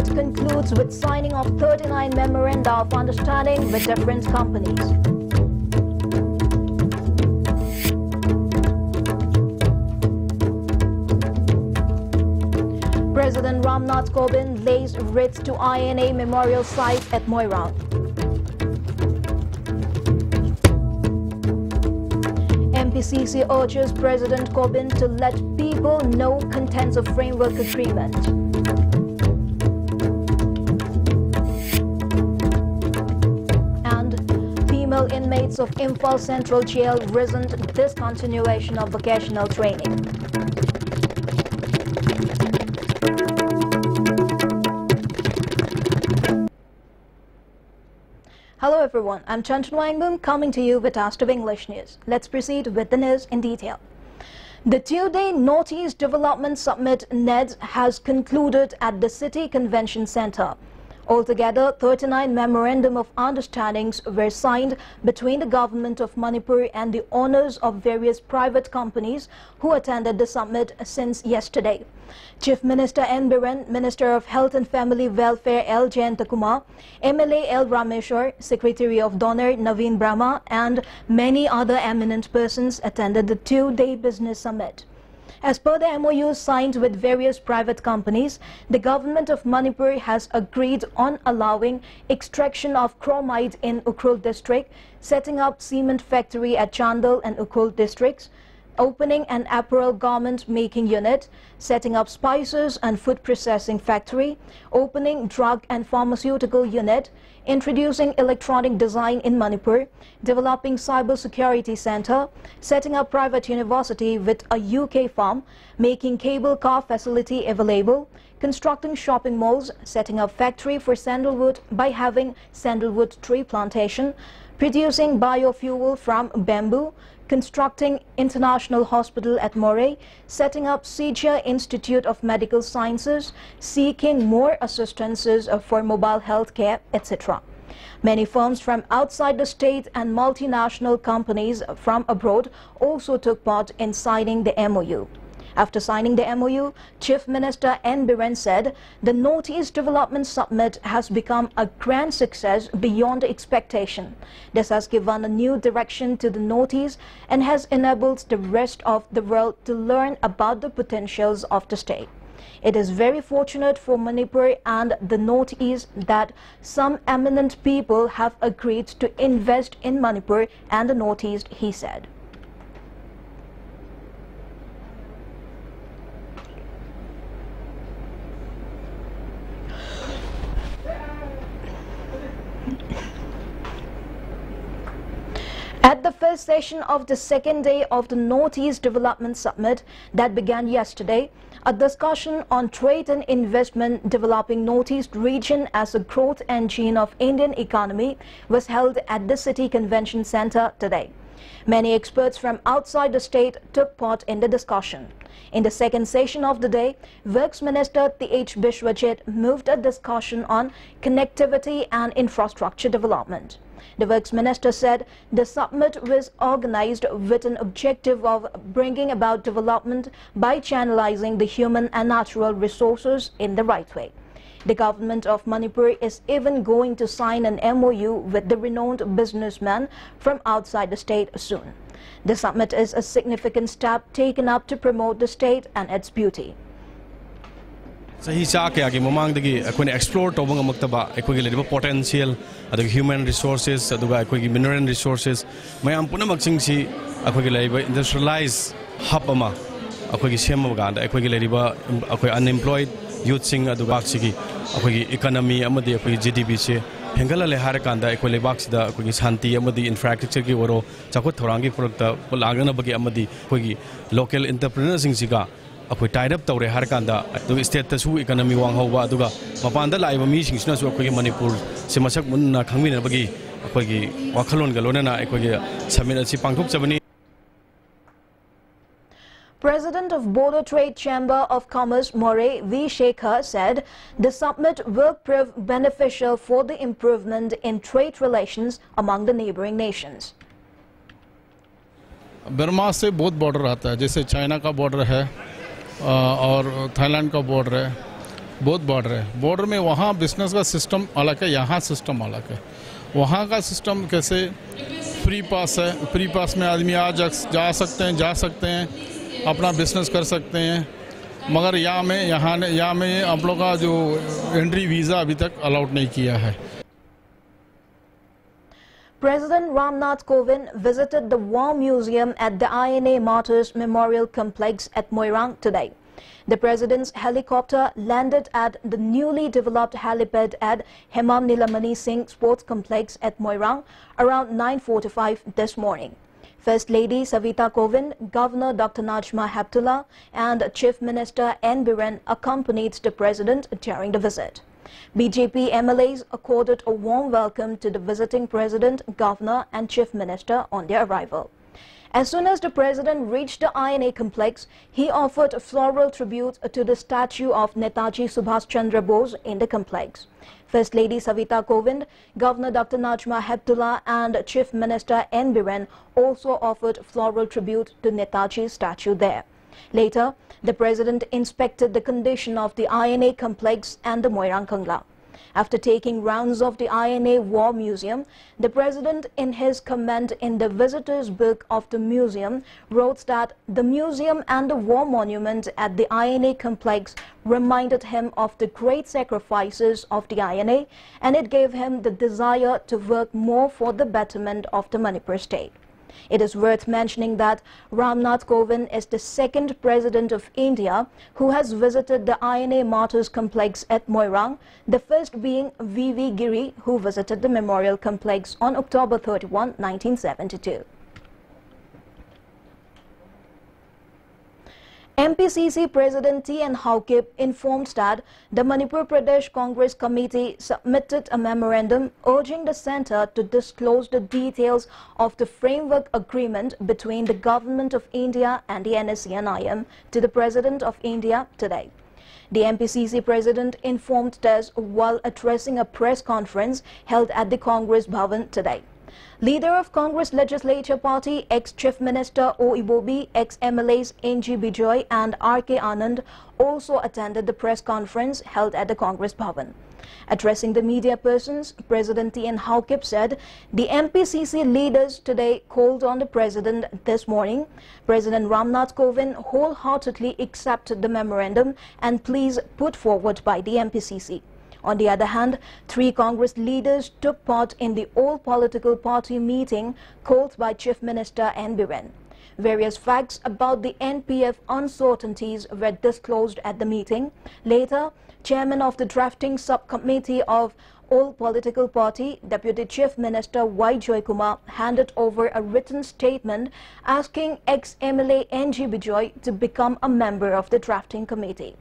summit concludes with signing of 39 memoranda of understanding with different companies. President Ramnath Kovind lays wreath to INA Memorial Site at Moirang. MPCC urges President Kovind to let people know contents of framework agreement. And female inmates of Imphal Central Jail resent discontinuation of vocational training. Hello everyone, I'm Chantan Wangum coming to you with Taste of English News. Let's proceed with the news in detail. The two-day Northeast Development Summit NED has concluded at the City Convention Center. Altogether, 39 memorandum of understandings were signed between the government of Manipur and the owners of various private companies who attended the summit since yesterday. Chief Minister N. Biren, Minister of Health and Family Welfare L. Jayantakumar, MLA L. Rameshwar, Secretary of Donor Naveen Brahma, and many other eminent persons attended the two-day business summit. As per the MOU signed with various private companies, the government of Manipur has agreed on allowing extraction of chromite in Ukhrul district, setting up cement factory at Chandal and Ukhrul districts, opening an apparel garment making unit, setting up spices and food processing factory, opening drug and pharmaceutical unit, introducing electronic design in Manipur, developing cyber security center, setting up private university with a UK farm, making cable car facility available, constructing shopping malls, setting up factory for sandalwood by having sandalwood tree plantation, producing biofuel from bamboo, constructing international hospital at Moray, setting up Sijia Institute of Medical Sciences, seeking more assistances for mobile health care, etc. Many firms from outside the state and multinational companies from abroad also took part in signing the MOU. After signing the MOU, Chief Minister N. Biren said the Northeast Development Summit has become a grand success beyond expectation. This has given a new direction to the Northeast and has enabled the rest of the world to learn about the potentials of the state. It is very fortunate for Manipur and the Northeast that some eminent people have agreed to invest in Manipur and the Northeast, he said. At the first session of the second day of the Northeast Development Summit that began yesterday, a discussion on trade and investment developing Northeast region as a growth engine of Indian economy was held at the City Convention Center today. Many experts from outside the state took part in the discussion. In the second session of the day, Works Minister T.H. Bishwajit moved a discussion on connectivity and infrastructure development. The Works Minister said the summit was organized with an objective of bringing about development by channelizing the human and natural resources in the right way. The government of Manipur is even going to sign an MOU with the renowned businessman from outside the state soon. The summit is a significant step taken up to promote the state and its beauty. Sahi cha kaya ki mamang dagi akoi explore tobang amaktaba akoi gi potential adag human resources aduga akoi gi mineral resources mayam punamak singsi akoi gi laiba industrialized hub ama akoi gi sema ga da akoi gi laiba akoi unemployed youth sing aduga sigi akoi gi economy amadi akoi GDP se hengala le har kanda akoi lebak sida akoi gi shanti amadi infrastructure gi oro chakot thorangi produkta lagana bagi amadi akoi gi local entrepreneurs sing siga akoi tied up tawre har kanda du state ta su economy wang hoba aduga mapanda laiba mi singsna su akoi Manipur se masak munna khangmina bagi akoi gi wakhalon galona na akoi gi samina si pangthok chabani. President of Bodo Trade Chamber of Commerce Moray V. Shekhar said the summit will prove beneficial for the improvement in trade relations among the neighboring nations. Burma से बहुत border आता है, जैसे China का border है और Thailand का border है, बहुत बॉर्डर है। बॉर्डर में वहाँ बिजनेस का सिस्टम अलग है, यहाँ सिस्टम अलग है। वहाँ का सिस्टम कैसे फ्री पास है, फ्री पास में आदमी जा सकते हैं, अपना बिजनेस कर सकते हैं। मगर यहाँ में आप लोग का जो एंट्री वीज़ा अभी तक अलाउड नहीं किया है। President Ramnath Kovind visited the War Museum at the INA Martyrs Memorial Complex at Moirang today. The President's helicopter landed at the newly developed helipad at Hemam Nilamani Singh Sports Complex at Moirang around 9:45 this morning. First Lady Savita Kovind, Governor Dr. Najma Heptullah and Chief Minister N. Biren accompanied the President during the visit. BJP MLAs accorded a warm welcome to the visiting President, Governor and Chief Minister on their arrival. As soon as the President reached the INA complex, he offered a floral tribute to the statue of Netaji Subhash Chandra Bose in the complex. First Lady Savita Kovind, Governor Dr. Najma Heptullah and Chief Minister N. Biren also offered floral tribute to Netaji's statue there. Later, the President inspected the condition of the INA complex and the Moirang Kangla. After taking rounds of the INA War Museum, the President, in his comment in the visitor's book of the museum, wrote that the museum and the war monument at the INA complex reminded him of the great sacrifices of the INA, and it gave him the desire to work more for the betterment of the Manipur state. It is worth mentioning that Ramnath Kovind is the second President of India who has visited the INA Martyrs Complex at Moirang, the first being V.V. Giri, who visited the memorial complex on October 31, 1972. MPCC President T.N. Haokip informed that the Manipur Pradesh Congress Committee submitted a memorandum urging the centre to disclose the details of the framework agreement between the Government of India and the NSCN-IM to the President of India today. The MPCC President informed this while addressing a press conference held at the Congress Bhavan today. Leader of Congress Legislature Party, ex-Chief Minister O. Ibobi, ex-MLAs N.G. Bijoy and R.K. Anand also attended the press conference held at the Congress Bhavan. Addressing the media persons, President T.N. Haokip said the MPCC leaders today called on the President this morning. President Ramnath Kovind wholeheartedly accepted the memorandum and pleas put forward by the MPCC. On the other hand, 3 Congress leaders took part in the all-political party meeting called by Chief Minister N. Biren. Various facts about the NPF uncertainties were disclosed at the meeting. Later, Chairman of the Drafting Subcommittee of All Political Party, Deputy Chief Minister Y. Joykumar, handed over a written statement asking ex-MLA N.G. Bijoy to become a member of the Drafting Committee.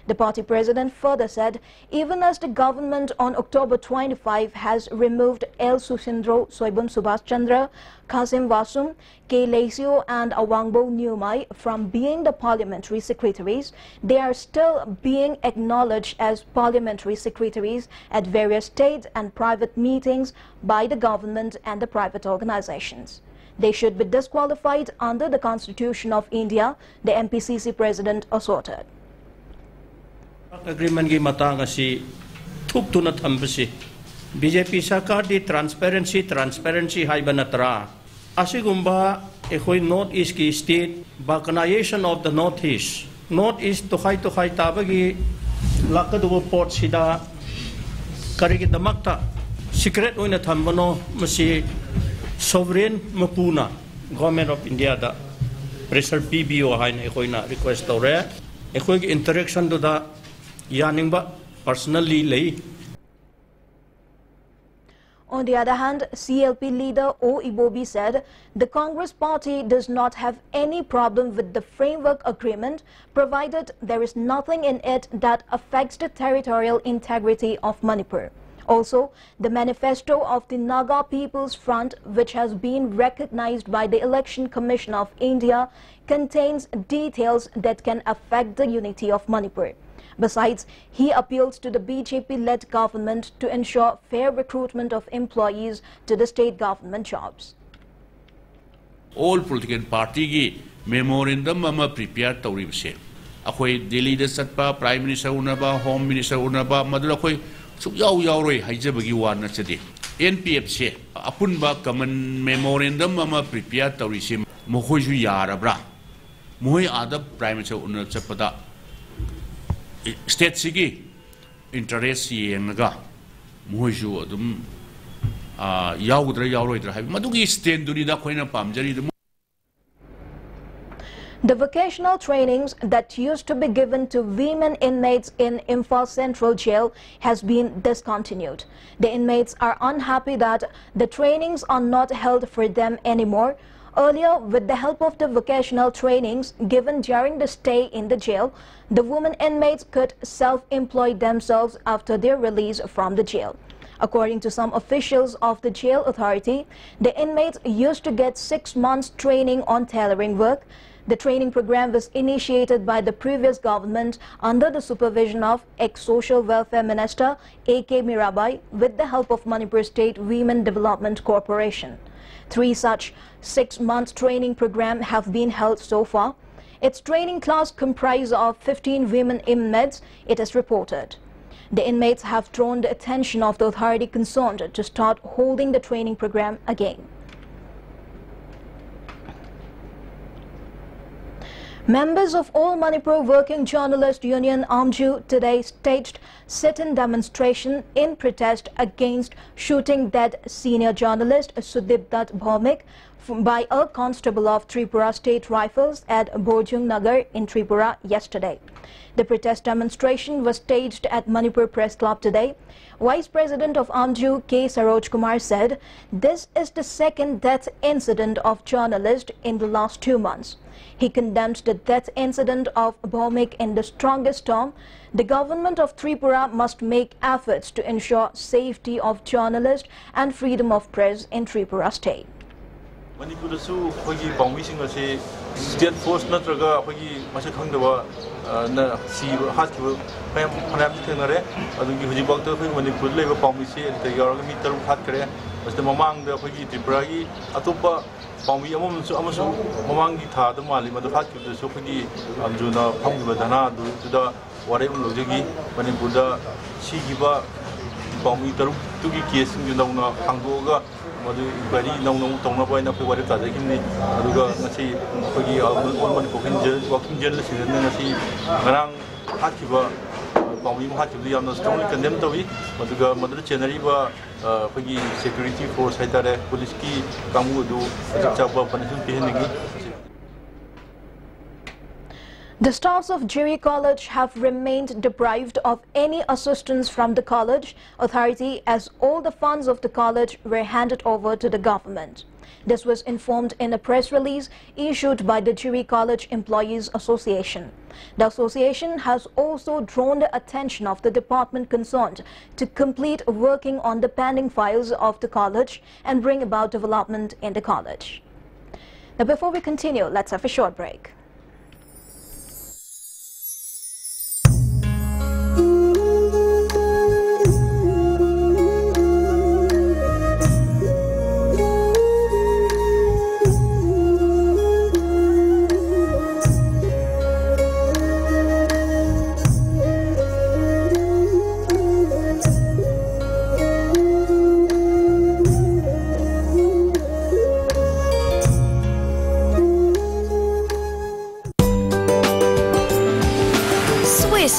The party president further said, even as the government on October 25 has removed L. Sushindro Soibum Subhash Chandra, Kasim Vasum, K. Laisio and Awangbo Nyumai from being the parliamentary secretaries, they are still being acknowledged as parliamentary secretaries at various state and private meetings by the government and the private organizations. They should be disqualified under the Constitution of India, the MPCC president asserted. Agreement ki matang asi thuk tuna thambasi BJP sarkar di transparency hai banatra asigumba ekhoi north east ki state balkanization of the north east to khai tabagi lakadu port sida karigi damakta secret oina thambano masi sovereign mapuna government of India da pressure PBO hai na ekhoi na request tore ekhoi ki interaction do da personally lay. On the other hand, CLP leader O. Ibobi said the Congress party does not have any problem with the framework agreement provided there is nothing in it that affects the territorial integrity of Manipur. Also, the manifesto of the Naga People's Front, which has been recognized by the Election Commission of India, contains details that can affect the unity of Manipur. Besides, he appeals to the BJP-led government to ensure fair recruitment of employees to the state government jobs. All political party ki memorandum ama prepare tauribse अखोई दिल्ली द चटपा prime minister उनबा home minister उनबा मदुला अखोई सुक याव यावरोय हाइजबगी वा नचदे NPF से अपुनबा कमन मेमोरेंडम अमा प्रिपेयर तौरिसे मखोइसु यारब्रा मोय आदब प्राइम मिनिस्टर उन चपदा स्टेट सिगी इंटरेस्ट येंगा मोइसु अदुम यावद्रा यावरोइद्रा हाइ मदुगी स्टैंड दुनिदा खोइना पामजरी The vocational trainings that used to be given to women inmates in Imphal Central Jail has been discontinued. The inmates are unhappy that the trainings are not held for them anymore. Earlier, with the help of the vocational trainings given during the stay in the jail, the women inmates could self-employ themselves after their release from the jail. According to some officials of the jail authority, the inmates used to get 6 months training on tailoring work. The training program was initiated by the previous government under the supervision of ex-Social Welfare Minister A.K. Mirabai with the help of Manipur State Women Development Corporation. 3 such 6 months training programs have been held so far. Its training class comprised of 15 women inmates, it is reported. The inmates have drawn the attention of the authority concerned to start holding the training program again. Members of All Manipur Working Journalist Union AMJU today staged sit-in demonstration in protest against shooting dead senior journalist Sudip Dutt Bhaumik by a constable of Tripura State Rifles at Borjung Nagar in Tripura yesterday. The protest demonstration was staged at Manipur Press Club today. Vice President of AMJU K. Saroj Kumar said this is the second death incident of journalist in the last 2 months. He condemned the death incident of Bhaumik in the strongest term. The government of Tripura must make efforts to ensure safety of journalists and freedom of press in Tripura state. Manipur su hogi Bhaumik sing ase state force natraga hogi masuk khangdaba na si hatki pam phanam thenare adugi hoji bakta hogi Manipur leba Bhaumik se integraga mi taru hat kare basta mamang da hogi Tripura gi atopa Bhaumik amasu mamang gi tha da mali madu hatki da su hogi amjuna phangba dana du da ware lojigi Manipur da si gi ba Bhaumik taru tugi case gi na phangdoga madu bari nong tongna boy na ko wari ta jagimni aduga ngasi khogi alman ko hinjel walking jel sin ngasi ngarang hatkiba Bhaumik hatkiba yamna strongly condemn tawi aduga madu chenari ba khogi security force haitare police ki kamu du chaba punishment pihenigi. The staffs of Jiri College have remained deprived of any assistance from the college authority as all the funds of the college were handed over to the government. This was informed in a press release issued by the Jiri College Employees Association. The association has also drawn the attention of the department concerned to complete working on the pending files of the college and bring about development in the college. Now, before we continue, let's have a short break.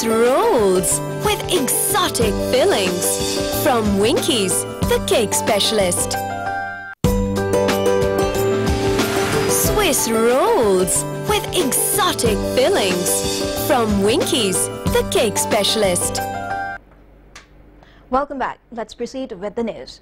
Rolls with exotic fillings from Winkies, the cake specialist. Swiss rolls with exotic fillings from Winkies, the cake specialist. Welcome back. Let's proceed with the news.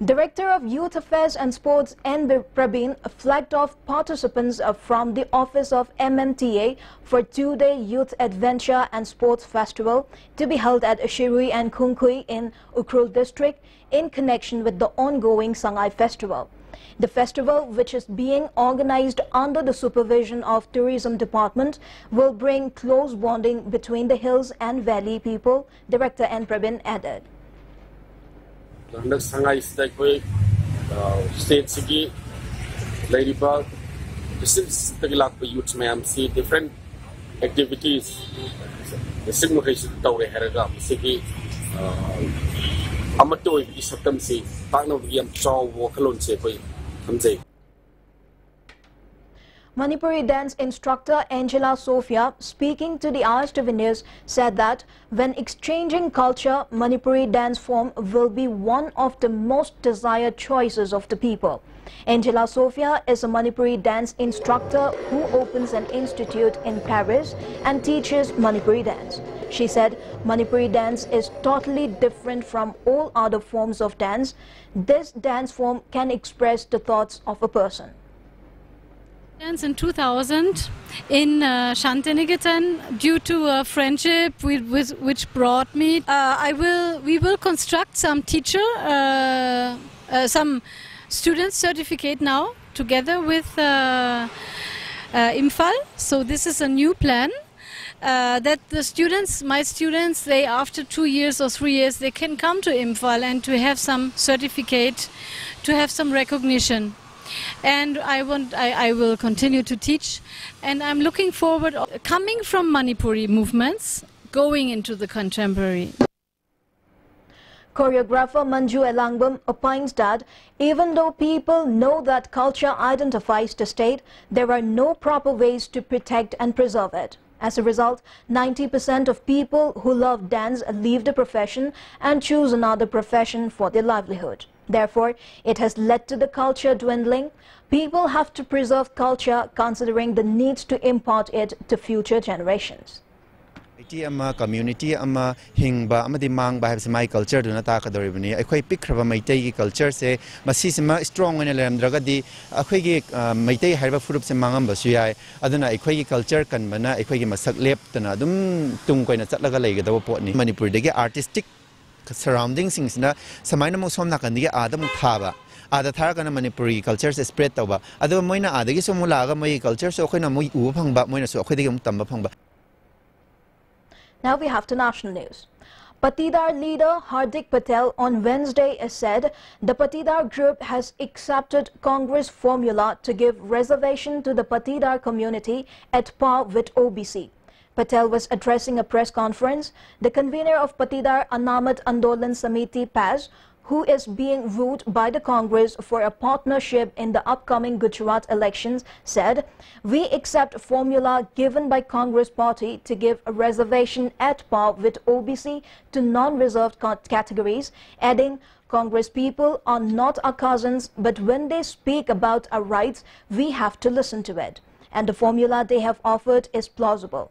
Director of Youth Affairs and Sports N. Prabin flagged off participants from the office of MMTA for 2-day Youth Adventure and Sports Festival to be held at Shirui and Khungkhui in Ukhrul district in connection with the ongoing Sangai Festival. The festival, which is being organized under the supervision of Tourism Department, will bring close bonding between the hills and valley people, Director N. Prabin added. Handak Sangai state koi state sigi lady ba district tagilak pa youth mayam si different activities the simulation tawre heraga sigi amatoi bi saktam si pakno yam chaw wokalon se koi hamjai. Manipuri dance instructor Angela Sophia, speaking to the RTV News, said that when exchanging culture, Manipuri dance form will be one of the most desired choices of the people. Angela Sophia is a Manipuri dance instructor who opens an institute in Paris and teaches Manipuri dance. She said Manipuri dance is totally different from all other forms of dance. This dance form can express the thoughts of a person. In 2000 in Shantiniketan, due to a friendship which brought me, we will construct some some student certificate now together with Imphal. So this is a new plan that the students, my students, they after 2 years or 3 years, they can come to Imphal and to have some certificate, to have some recognition. And I will continue to teach, and I'm looking forward coming from Manipuri movements going into the contemporary. Choreographer Manju Elangbam opines that even though people know that culture identifies the state, there are no proper ways to protect and preserve it. As a result, 90% of people who love dance leave the profession and choose another profession for their livelihood. Therefore, it has led to the culture dwindling. People have to preserve culture considering the needs to impart it to future generations. Community hingba amadi mang ba my culture do na ta ka doribani akhoi pikraba maitai gi culture se masi sima strong ene lemdraga di akhoi gi maitai haiba furup se mangam ba su yai aduna akhoi gi culture kan bana akhoi gi masak lep tana dum tung koina chatlaga leiga da po ni Manipur de gi artistic surroundings na samaina mo som na kan di adam thaba ada thara kana Manipuri culture se spread tawba adu moina ada gi somula ga mai culture so khoina moi u phangba moina so akhoi de gi tamba phangba. Now we have to national news. Patidar leader Hardik Patel on Wednesday said the Patidar group has accepted Congress formula to give reservation to the Patidar community at par with OBC. Patel was addressing a press conference. The convener of Patidar Anamat Andolan Samiti PAS, who is being ruled by the Congress for a partnership in the upcoming Gujarat elections, said, "We accept formula given by Congress party to give a reservation at par with OBC to non-reserved categories," adding, "Congress people are not our cousins, but when they speak about our rights, we have to listen to it. And the formula they have offered is plausible."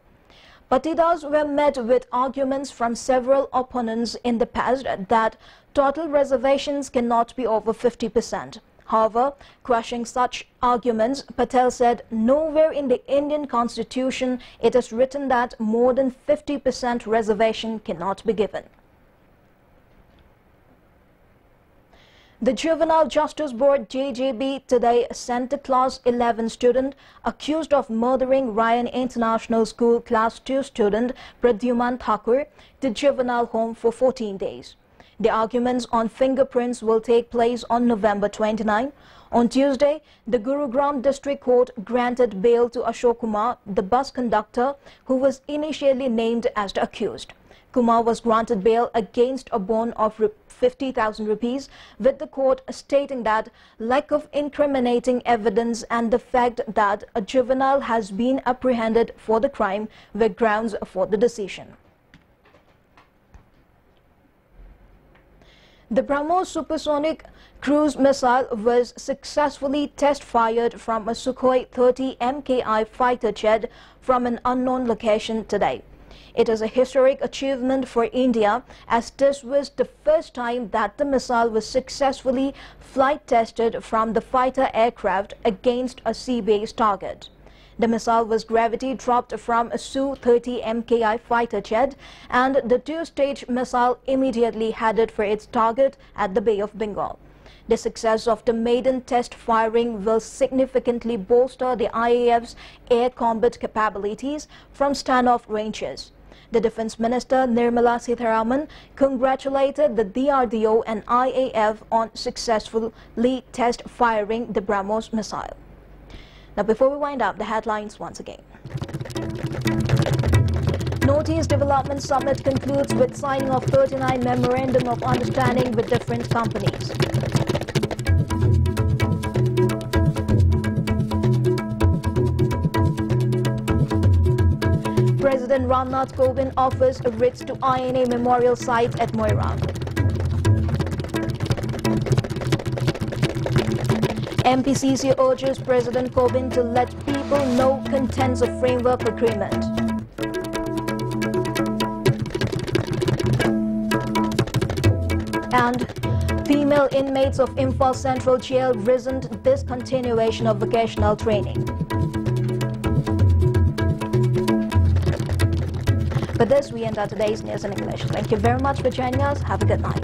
Patidars were met with arguments from several opponents in the past that total reservations cannot be over 50%. However, quashing such arguments, Patel said nowhere in the Indian constitution it is written that more than 50% reservation cannot be given. The Juvenile Justice Board JJB today sent a Class 11 student accused of murdering Ryan International School Class 2 student Pradyuman Thakur to juvenile home for 14 days. The arguments on fingerprints will take place on November 29. On Tuesday, the Gurugram District Court granted bail to Ashok Kumar, the bus conductor, who was initially named as the accused. Kumar was granted bail against a bond of 50,000 rupees, with the court stating that lack of incriminating evidence and the fact that a juvenile has been apprehended for the crime were grounds for the decision. The BrahMos supersonic cruise missile was successfully test-fired from a Sukhoi 30 MKI fighter jet from an unknown location today. It is a historic achievement for India, as this was the first time that the missile was successfully flight tested from the fighter aircraft against a sea-based target. The missile was gravity dropped from a Su-30 MKI fighter jet, and the two-stage missile immediately headed for its target at the Bay of Bengal. The success of the maiden test firing will significantly bolster the IAF's air combat capabilities from standoff ranges. The Defence Minister Nirmala Sitharaman congratulated the DRDO and IAF on successfully test firing the BrahMos missile. Now, before we wind up, the headlines once again. Northeast Development Summit concludes with signing of 39 Memorandum of Understanding with different companies. President Ramnath Kovind offers a writ to INA Memorial Site at Moirang. MPCC urges President Kovind to let people know contents of framework agreement. And female inmates of Imphal Central Jail resent discontinuation of vocational training. With this, we end our today's news in English. Thank you very much for joining us. Have a good night.